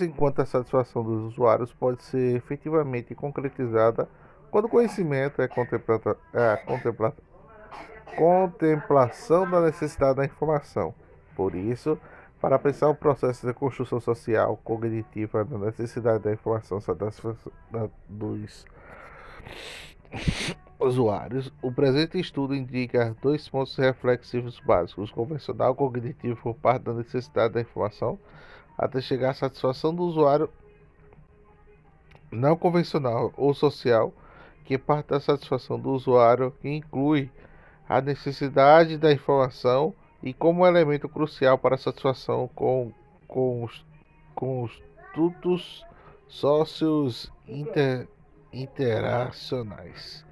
enquanto a satisfação dos usuários pode ser efetivamente concretizada quando o conhecimento é contemplação da necessidade da informação. Por isso, para pensar o processo de construção social cognitiva da necessidade da informação dos usuários, o presente estudo indica dois pontos reflexivos básicos: convencional cognitivo por parte da necessidade da informação, até chegar à satisfação do usuário não convencional ou social, que parte da satisfação do usuário, que inclui a necessidade da informação e como elemento crucial para a satisfação com os construtos sócios interacionais.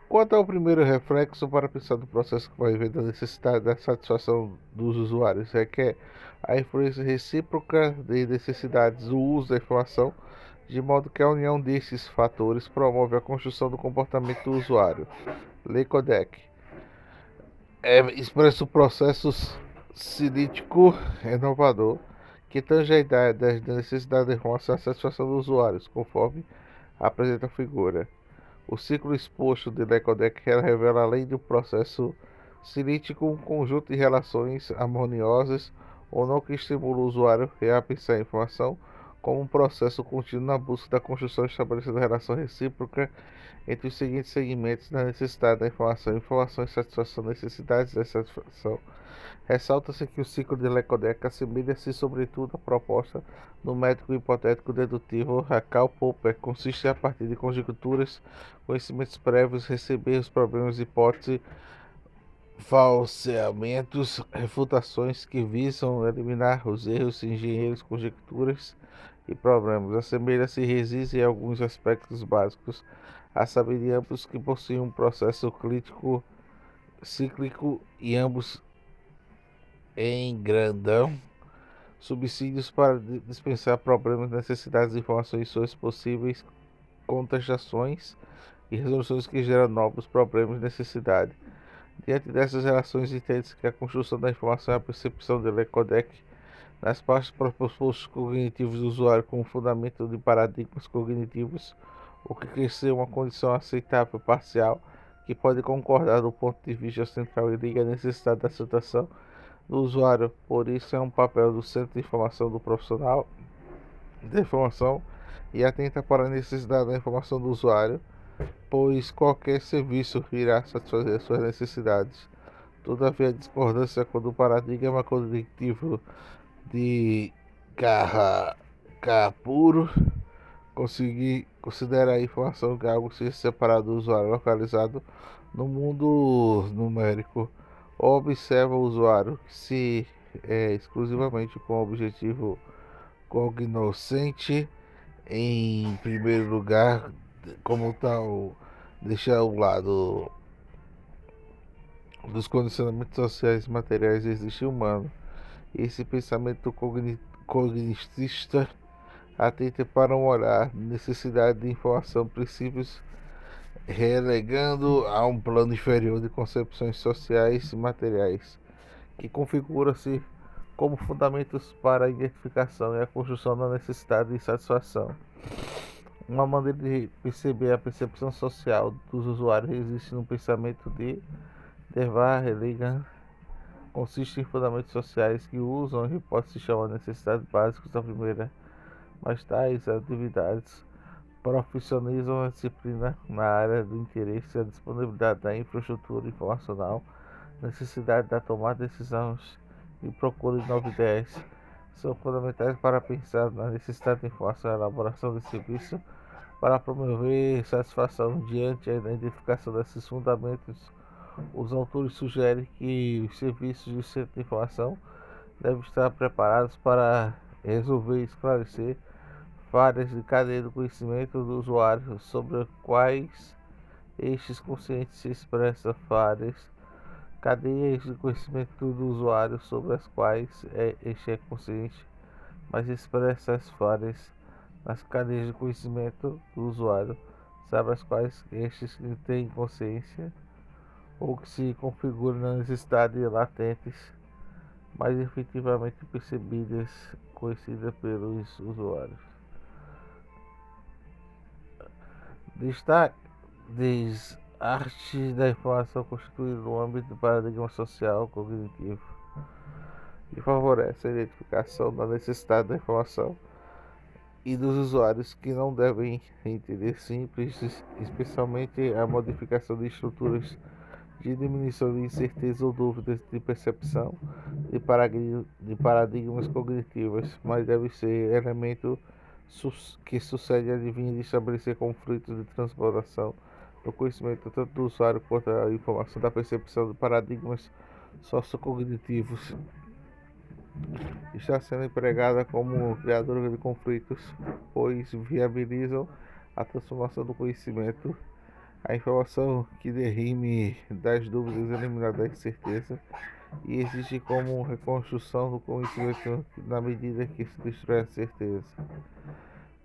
Quanto ao primeiro reflexo, para pensar no processo que vai ver da necessidade da satisfação dos usuários, é que a influência recíproca de necessidades do uso da informação, de modo que a união desses fatores promove a construção do comportamento do usuário. Lei Codec expressa o processo cinético renovador que tange a ideia da necessidade da informação e a satisfação dos usuários, conforme apresenta a figura. O ciclo exposto de Lecodeck revela, além do processo cinético, um conjunto de relações harmoniosas ou não que estimula o usuário a pensar a informação como um processo contínuo na busca da construção estabelecendo relação recíproca entre os seguintes segmentos da necessidade da informação: informação e satisfação, necessidades e satisfação. Ressalta-se que o ciclo de Lecodeck assemelha-se sobretudo à proposta do método hipotético dedutivo Karl Popper, consiste a partir de conjecturas, conhecimentos prévios, receber os problemas de hipótese, falseamentos, refutações que visam eliminar os erros, engenheiros, conjecturas e problemas. Assemelha-se e reside em alguns aspectos básicos, a saber de ambos que possuem um processo crítico cíclico e ambos em grandão subsídios para dispensar problemas, necessidades, informações sobre possíveis contestações e resoluções que geram novos problemas e necessidade. Diante dessas relações, entende-se que a construção da informação é a percepção de Lecodeck nas partes pressupostos cognitivos do usuário como fundamento de paradigmas cognitivos, o que cresceu uma condição aceitável parcial que pode concordar do ponto de vista central e liga a necessidade da aceitação do usuário. Por isso é um papel do centro de informação do profissional de informação e atenta para a necessidade da informação do usuário, pois qualquer serviço irá satisfazer suas necessidades. Todavia, a discordância com o paradigma cognitivo de Kapuro considera a informação que algo seja separado do usuário localizado no mundo numérico, ou observa o usuário que se é exclusivamente com o objetivo cognoscente em primeiro lugar, como tal, deixar ao lado dos condicionamentos sociais e materiais do existir humano. Esse pensamento cognitivista atenta para um olhar, necessidade de informação, princípios, relegando a um plano inferior de concepções sociais e materiais, que configura-se como fundamentos para a identificação e a construção da necessidade de satisfação. Uma maneira de perceber a percepção social dos usuários existe no pensamento de Dervar Heligan, consiste em fundamentos sociais que usam a hipótese chamada necessidades básicas da primeira, mas tais atividades profissionalizam a disciplina na área do interesse, a disponibilidade da infraestrutura informacional, necessidade da tomada de decisões e procura de novas ideias. São fundamentais para pensar na necessidade de informação e elaboração de serviço para promover satisfação. Diante da identificação desses fundamentos, os autores sugerem que os serviços de centro de informação devem estar preparados para resolver e esclarecer falhas de cadeia do conhecimento do usuário sobre as quais estes conscientes se expressam, falhas cadeias de conhecimento do usuário sobre as quais este é consciente, mas expressa as falhas nas cadeias de conhecimento do usuário, sobre as quais estes têm consciência ou que se configuram nas necessidades latentes mais efetivamente percebidas, conhecidas pelos usuários. Arte da informação constituída no âmbito do paradigma social cognitivo que favorece a identificação da necessidade da informação e dos usuários que não devem entender simples, especialmente a modificação de estruturas de diminuição de incerteza ou dúvidas de percepção de paradigmas cognitivos, mas deve ser elemento que sucede a vir de estabelecer conflitos de transformação do conhecimento tanto do usuário quanto a informação da percepção de paradigmas sociocognitivos. Está sendo empregada como criadora de conflitos, pois viabilizam a transformação do conhecimento, a informação que derrime das dúvidas, eliminada da incerteza, e existe como reconstrução do conhecimento na medida que se destrói a certeza.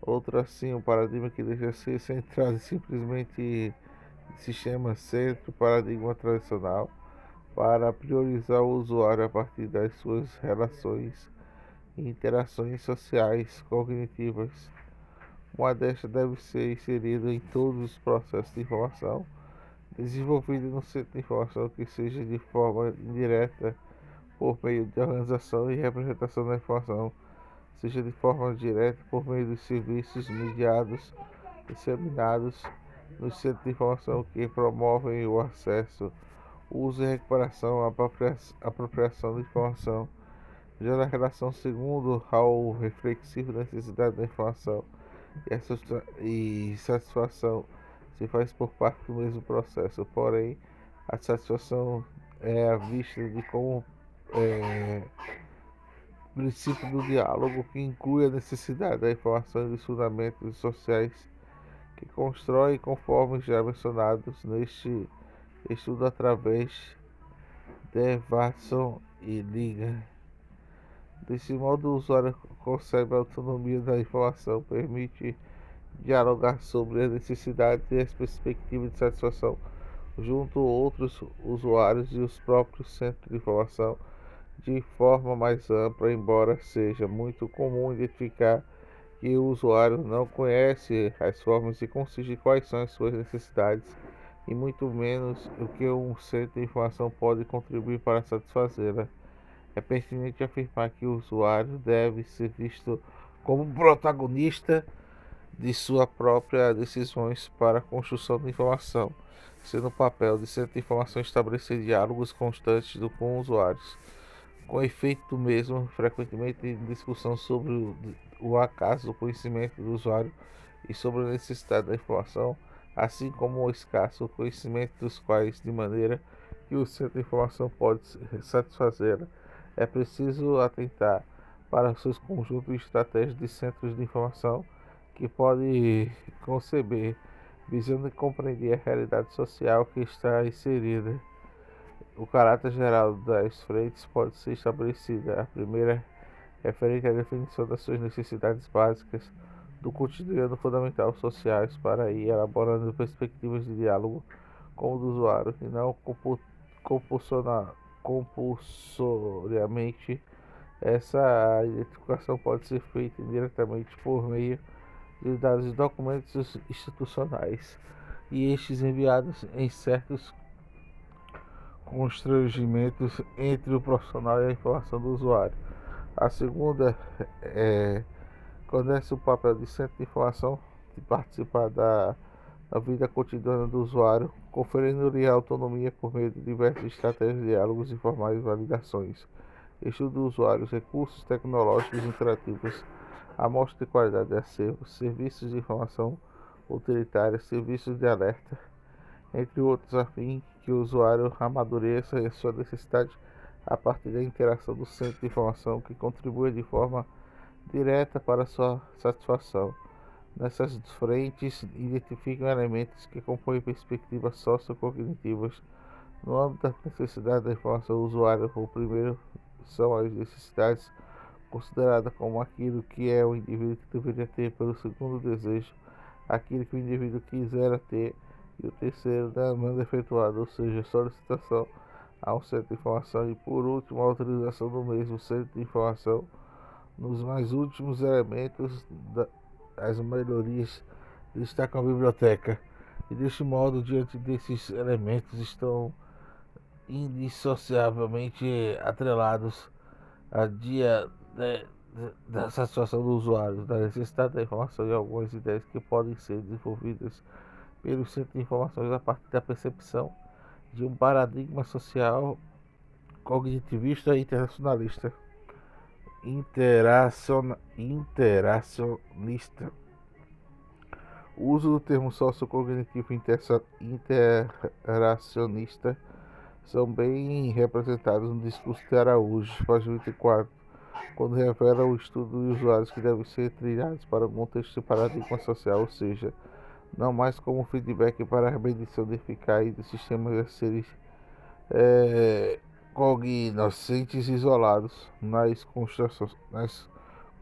Outro assim, um paradigma que deixa de ser centrado simplesmente sistema centro, paradigma tradicional, para priorizar o usuário a partir das suas relações e interações sociais cognitivas. Uma destas deve ser inserida em todos os processos de informação, desenvolvida no centro de informação que seja de forma indireta por meio de organização e representação da informação, seja de forma direta por meio dos serviços mediados, disseminados nos centros de informação que promovem o acesso, uso e recuperação, apropriação de informação, já na relação segundo ao reflexivo da necessidade da informação e satisfação se faz por parte do mesmo processo, porém a satisfação é a vista de como princípio do diálogo que inclui a necessidade da informação e dos fundamentos sociais que constrói conforme já mencionados neste estudo através de Watson e Liga. Desse modo, o usuário concebe a autonomia da informação, permite dialogar sobre as necessidades e as perspectivas de satisfação junto a outros usuários e os próprios centros de informação de forma mais ampla, embora seja muito comum identificar que o usuário não conhece as formas de conseguir quais são as suas necessidades e muito menos o que um centro de informação pode contribuir para satisfazê-la. É pertinente afirmar que o usuário deve ser visto como protagonista de suas próprias decisões para a construção de informação, sendo o papel de centro de informação estabelecer diálogos constantes com usuários. Com efeito mesmo, frequentemente em discussão sobre o acaso do conhecimento do usuário e sobre a necessidade da informação, assim como o escasso conhecimento dos quais, de maneira que o centro de informação pode satisfazê-la. É preciso atentar para seus conjuntos de estratégias de centros de informação que pode conceber, visando compreender a realidade social que está inserida. O caráter geral das frentes pode ser estabelecido. A primeira referente à definição das suas necessidades básicas do cotidiano fundamental sociais para ir elaborando perspectivas de diálogo com o usuário e não compulsoriamente. Essa identificação pode ser feita indiretamente por meio de dados de documentos institucionais e estes enviados em certos constrangimentos entre o profissional e a informação do usuário. A segunda conhece o papel de centro de informação de participar da vida cotidiana do usuário, conferindo-lhe autonomia por meio de diversas estratégias, diálogos informais e validações. Estudo do usuário, recursos tecnológicos interativos, amostra de qualidade de acervo, serviços de informação utilitária, serviços de alerta, entre outros, a fim que o usuário amadureça a sua necessidade a partir da interação do centro de informação que contribui de forma direta para sua satisfação. Nessas frentes, identificam elementos que compõem perspectivas sociocognitivas. No âmbito da necessidade da informação do usuário, o primeiro são as necessidades consideradas como aquilo que é o indivíduo que deveria ter, pelo segundo, desejo, aquilo que o indivíduo quisera ter, e o terceiro, demanda efetuada, ou seja, solicitação, a um centro de informação e, por último, a utilização do mesmo centro de informação nos mais últimos elementos das melhorias destacam a biblioteca. E deste modo, diante desses elementos, estão indissociavelmente atrelados a dia da satisfação do usuário, da necessidade da informação e algumas ideias que podem ser desenvolvidas pelo centro de informações a partir da percepção de um paradigma social cognitivista e internacionalista. Interacionista. O uso do termo sociocognitivo interacionista são bem representados no discurso de Araújo, página 24, quando revela o estudo de usuários que devem ser trilhados para um contexto de paradigma social, ou seja, não mais como feedback para a medição de eficácia dos sistemas a serem cognoscentes isolados nas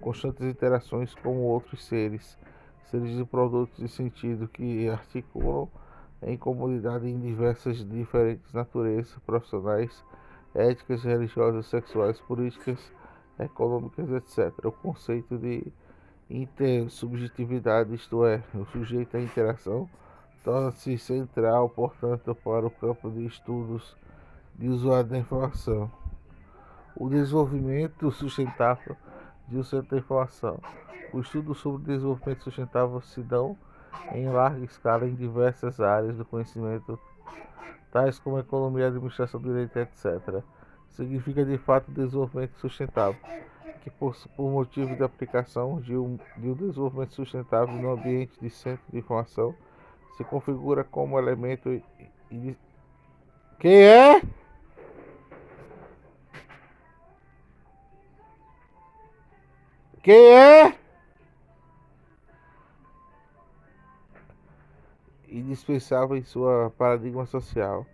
constantes interações com outros seres de produtos de sentido que articulam em comunidade em diversas diferentes naturezas profissionais, éticas, religiosas, sexuais, políticas, econômicas, etc. O conceito de intersubjetividade, isto é, o sujeito à interação, torna-se central, portanto, para o campo de estudos de usuário da informação. O desenvolvimento sustentável de um centro de informação. O estudo sobre desenvolvimento sustentável se dão em larga escala em diversas áreas do conhecimento, tais como economia, administração, direito, etc. Significa de fato desenvolvimento sustentável, que por motivo de aplicação de um desenvolvimento sustentável no ambiente de centro de informação, se configura como elemento Quem é? Quem é? Indispensável em sua paradigma social.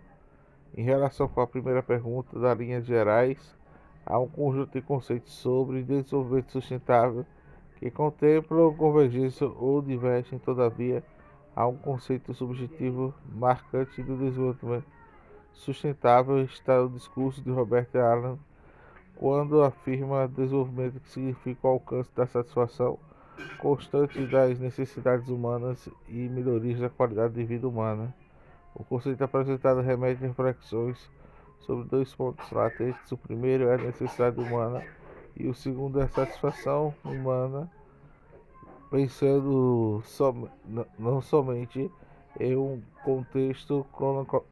Em relação com a primeira pergunta, das linhas gerais, há um conjunto de conceitos sobre desenvolvimento sustentável que contemplam convergência ou divergem, todavia, há um conceito subjetivo marcante do desenvolvimento sustentável. Está no discurso de Robert Allen, quando afirma desenvolvimento que significa o alcance da satisfação constante das necessidades humanas e melhorias da qualidade de vida humana. O conceito apresentado remete a reflexões sobre dois pontos latentes. O primeiro é a necessidade humana e o segundo é a satisfação humana, pensando não somente em um contexto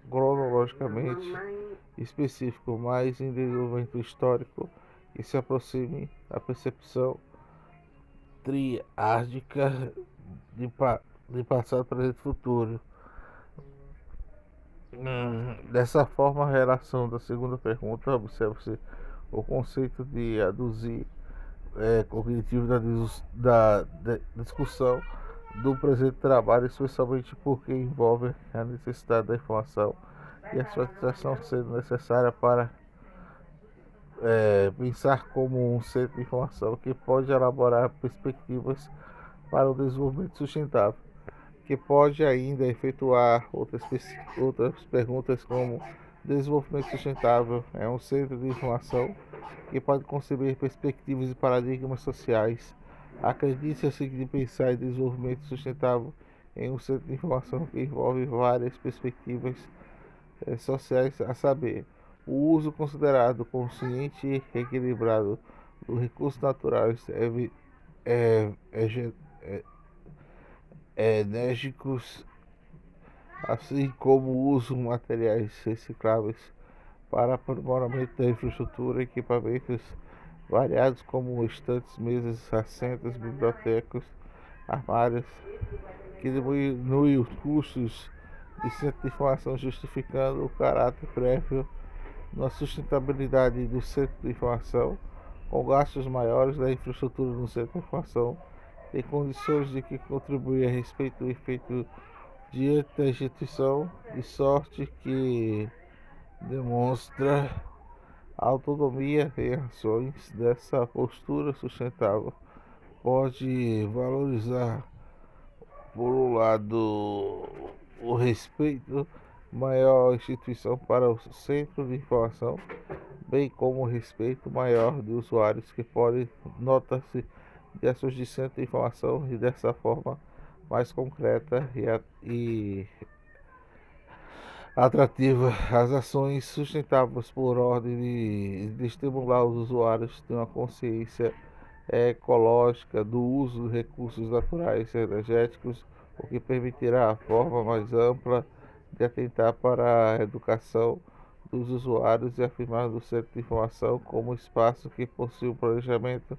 cronologicamente específico, mas em desenvolvimento histórico que se aproxime da percepção triádica de passado, presente e futuro. Dessa forma, a relação da segunda pergunta observa-se o conceito de aduzir cognitivo da discussão do presente trabalho, especialmente porque envolve a necessidade da informação e a sua utilização sendo necessária para pensar como um centro de informação que pode elaborar perspectivas para o desenvolvimento sustentável, que pode ainda efetuar outras perguntas como desenvolvimento sustentável é um centro de informação que pode conceber perspectivas e paradigmas sociais. Acredita-se que pensar em desenvolvimento sustentável em um centro de informação que envolve várias perspectivas sociais, a saber, o uso considerado consciente e equilibrado dos recursos naturais é, é, é, enérgicos, assim como o uso de materiais recicláveis para aprimoramento da infraestrutura, equipamentos variados como estantes, mesas, assentos, bibliotecas, armários, que diminui os custos de centro de informação, justificando o caráter prévio na sustentabilidade do centro de informação, com gastos maiores da infraestrutura no centro de informação, em condições de que contribui a respeito do efeito diante da instituição, de sorte que demonstra a autonomia em ações. Dessa postura sustentável pode valorizar, por um lado, o respeito maior instituição para o centro de informação, bem como o respeito maior de usuários que podem notar-se de ações de centro de informação e dessa forma mais concreta e atrativa. As ações sustentáveis por ordem de estimular os usuários a ter uma consciência ecológica do uso de recursos naturais e energéticos, o que permitirá a forma mais ampla de atentar para a educação dos usuários e afirmar o centro de informação como espaço que possui um planejamento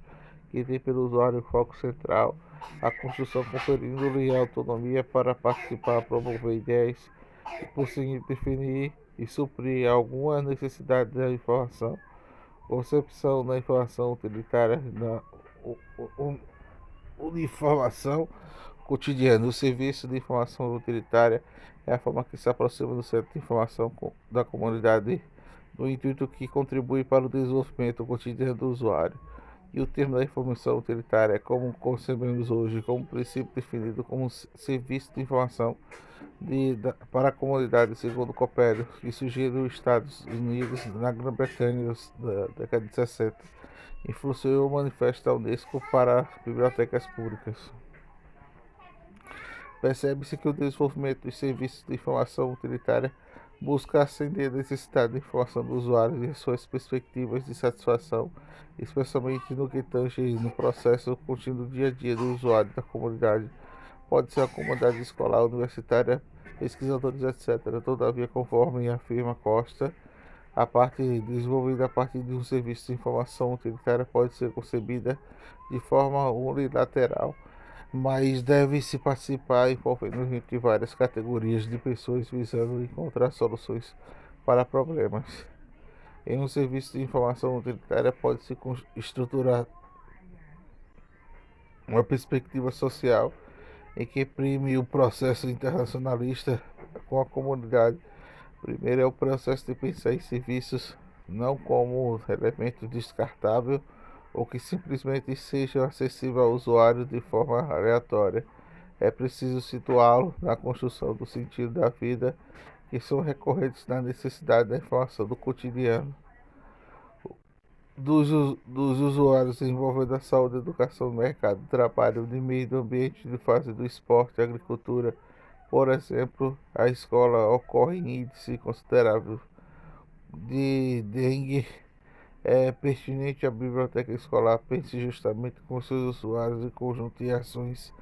que tem pelo usuário foco central, a construção conferindo-lhe autonomia para participar, promover ideias e, por seguinte, definir e suprir alguma necessidade da informação. Concepção da informação utilitária na uniformação cotidiana. O serviço de informação utilitária é a forma que se aproxima do centro de informação da comunidade no intuito que contribui para o desenvolvimento cotidiano do usuário. E o termo da informação utilitária é como concebemos hoje, como princípio definido como serviço de informação para a comunidade, segundo Copérnico, que surgiu nos Estados Unidos, na Grã-Bretanha, da década de 60, influenciou o Manifesto da Unesco para bibliotecas públicas. Percebe-se que o desenvolvimento dos serviços de informação utilitária busca atender a necessidade de informação do usuário e suas perspectivas de satisfação, especialmente no que tange no processo contínuo do dia a dia do usuário da comunidade. Pode ser a comunidade escolar, universitária, pesquisadores, etc. Todavia, conforme afirma Costa, a parte desenvolvida a partir de um serviço de informação utilitária pode ser concebida de forma unilateral, mas deve-se participar envolvendo entre várias categorias de pessoas visando encontrar soluções para problemas. Em um serviço de informação utilitária pode-se estruturar uma perspectiva social em que prime o processo internacionalista com a comunidade. Primeiro é o processo de pensar em serviços não como elemento descartável ou que simplesmente seja acessível ao usuário de forma aleatória. É preciso situá-lo na construção do sentido da vida, que são recorrentes na necessidade da informação do cotidiano dos usuários envolvendo a saúde, educação, mercado de trabalho, de meio ambiente, de fase do esporte, agricultura. Por exemplo, a escola ocorre em índice considerável de dengue. É pertinente a biblioteca escolar pense justamente com seus usuários em conjunto de ações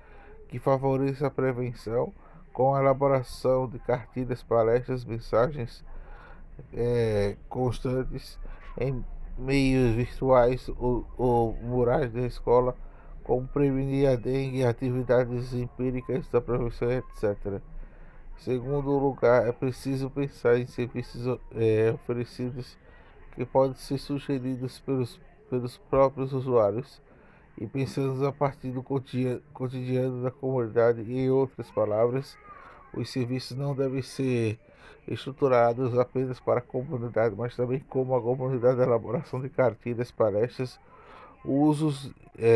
que favoreçam a prevenção, com a elaboração de cartilhas, palestras, mensagens constantes em meios virtuais ou murais da escola, como prevenir a dengue, atividades empíricas da prevenção, etc. Segundo lugar, é preciso pensar em serviços oferecidos que podem ser sugeridos pelos próprios usuários e pensando a partir do cotidiano da comunidade. E, em outras palavras, os serviços não devem ser estruturados apenas para a comunidade, mas também como a comunidade, a elaboração de cartilhas, palestras, usos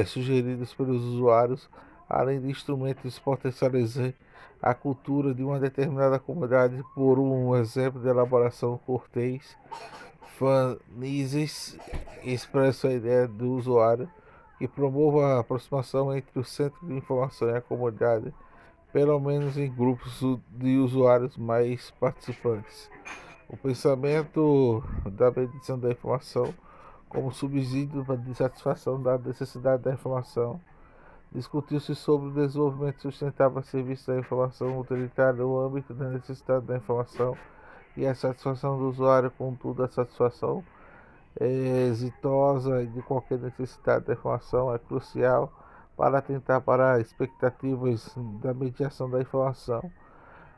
sugeridos pelos usuários, além de instrumentos potencializar a cultura de uma determinada comunidade, por um exemplo de elaboração cortês, fanizes, expressa a ideia do usuário, que promova a aproximação entre o centro de informação e a comunidade, pelo menos em grupos de usuários mais participantes. O pensamento da medição da informação como subsídio de satisfação da necessidade da informação. Discutiu-se sobre o desenvolvimento sustentável a serviço da informação utilitária no âmbito da necessidade da informação e a satisfação do usuário. Contudo, a satisfação exitosa de qualquer necessidade da informação é crucial para atentar para as expectativas da mediação da informação.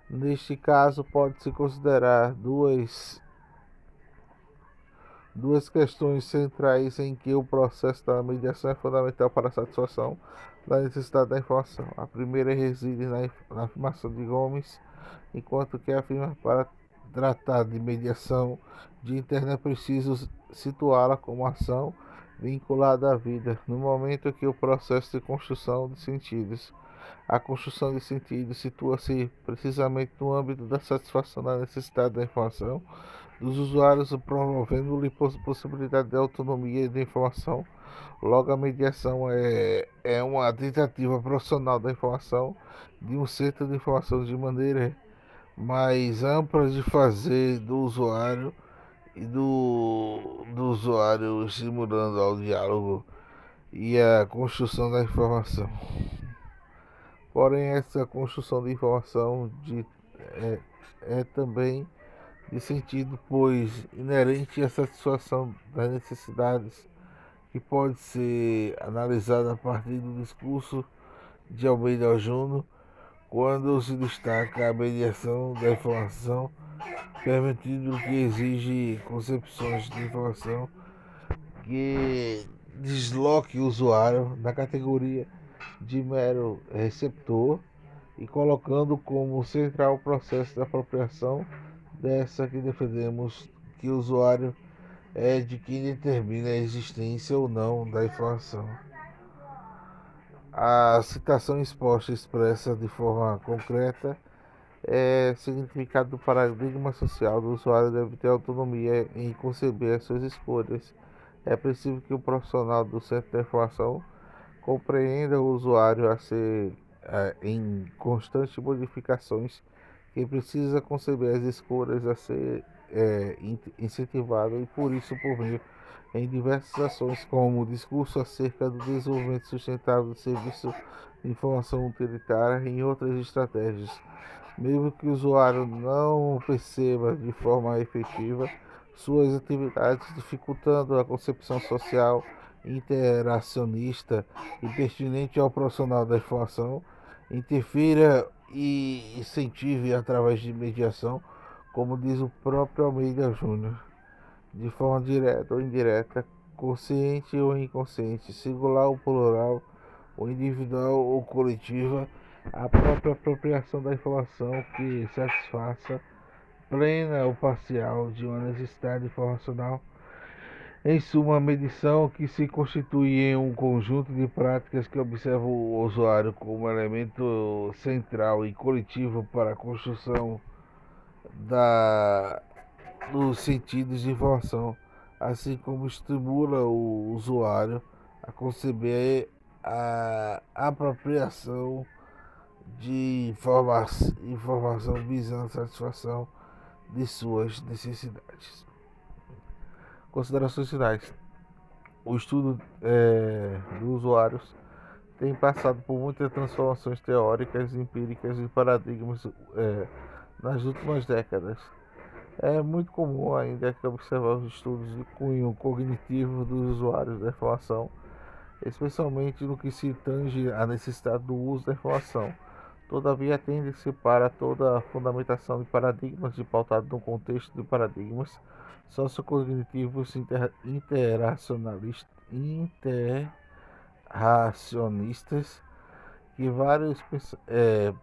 Neste caso, pode-se considerar duas questões centrais em que o processo da mediação é fundamental para a satisfação da necessidade da informação. A primeira reside na afirmação de Gomes, enquanto que afirma para tratar de mediação de interna é preciso situá-la como ação vinculada à vida, no momento que o processo de construção de sentidos. A construção de sentido situa-se precisamente no âmbito da satisfação da necessidade da informação dos usuários, promovendo-lhe possibilidade de autonomia e de informação. Logo, a mediação é uma tentativa profissional da informação de um centro de informação de maneira mais ampla de fazer do usuário e do usuário estimulando ao diálogo e a construção da informação. Porém, essa construção de informação é também de sentido, pois inerente à satisfação das necessidades, que pode ser analisada a partir do discurso de Almeida Júnior, quando se destaca a mediação da informação, permitindo que exige concepções de informação que desloque o usuário da categoria de mero receptor e colocando como central o processo de apropriação dessa que defendemos que o usuário é de quem determina a existência ou não da informação. A citação exposta expressa de forma concreta significado do paradigma social do usuário deve ter autonomia em conceber as suas escolhas. É preciso que o profissional do centro de informação compreenda o usuário a ser em constantes modificações, que precisa conceber as escolhas a ser incentivado e por isso por meio em diversas ações como o discurso acerca do desenvolvimento sustentável do serviço de informação utilitária e outras estratégias. Mesmo que o usuário não perceba de forma efetiva suas atividades, dificultando a concepção social, interacionista e pertinente ao profissional da informação, interfira e incentive através de mediação, como diz o próprio Almeida Júnior, de forma direta ou indireta, consciente ou inconsciente, singular ou plural, ou individual ou coletiva, a própria apropriação da informação que satisfaça plena ou parcial de uma necessidade informacional. Em suma, a medição que se constitui em um conjunto de práticas que observa o usuário como elemento central e coletivo para a construção dos sentidos de informação, assim como estimula o usuário a conceber a apropriação de informação visando a satisfação de suas necessidades. Considerações finais. O estudo dos usuários tem passado por muitas transformações teóricas, empíricas e paradigmas nas últimas décadas. É muito comum ainda que observar os estudos de cunho cognitivo dos usuários da informação, especialmente no que se tange à necessidade do uso da informação. Todavia, tende-se para toda a fundamentação de paradigmas e pautado no contexto de paradigmas sociocognitivos interracionistas que vários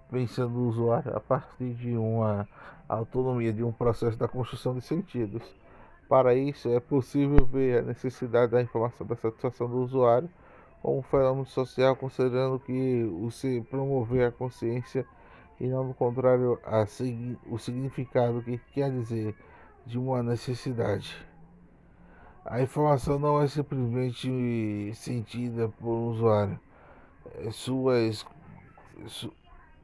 pensando no usuário a partir de uma autonomia de um processo da construção de sentidos. Para isso, é possível ver a necessidade da informação da satisfação do usuário como um fenômeno social, considerando que o se promover a consciência e não, do contrário, o significado que quer dizer de uma necessidade. A informação não é simplesmente sentida por um usuário,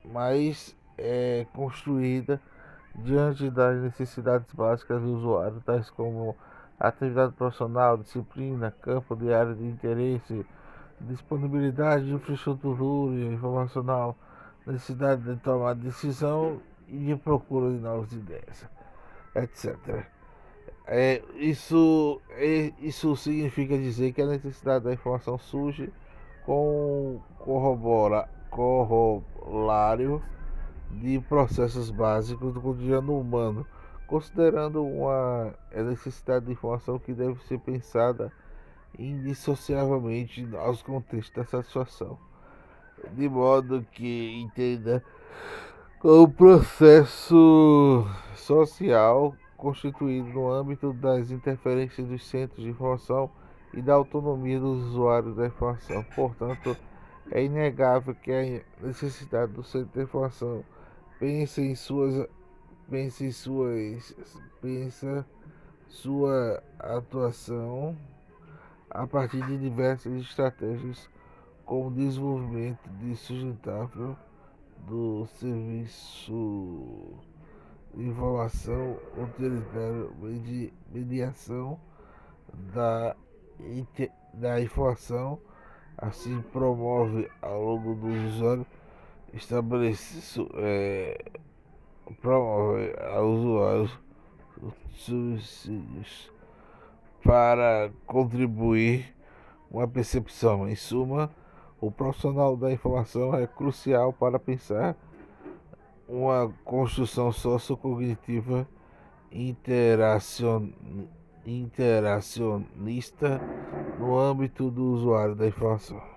mas é construída diante das necessidades básicas do usuário, tais como atividade profissional, disciplina, campo de área de interesse, disponibilidade de infraestrutura informacional, necessidade de tomar decisão e de procura de novas ideias, etc. Isso significa dizer que a necessidade da informação surge com corolário de processos básicos do cotidiano humano, considerando uma necessidade de informação que deve ser pensada indissociavelmente aos contextos da satisfação, de modo que entenda como processo social constituído no âmbito das interferências dos centros de informação e da autonomia dos usuários da informação. Portanto, É inegável que a necessidade do centro de informação pensa em suas pensa em suas pensa sua atuação a partir de diversas estratégias como o desenvolvimento de sustentável do serviço de informação utilitário, mediação da, da informação, assim promove ao longo do usuário estabelece promove aos usuários subsídios para contribuir uma percepção. Em suma, o profissional da informação é crucial para pensar uma construção sociocognitiva interacionista no âmbito do usuário da informação.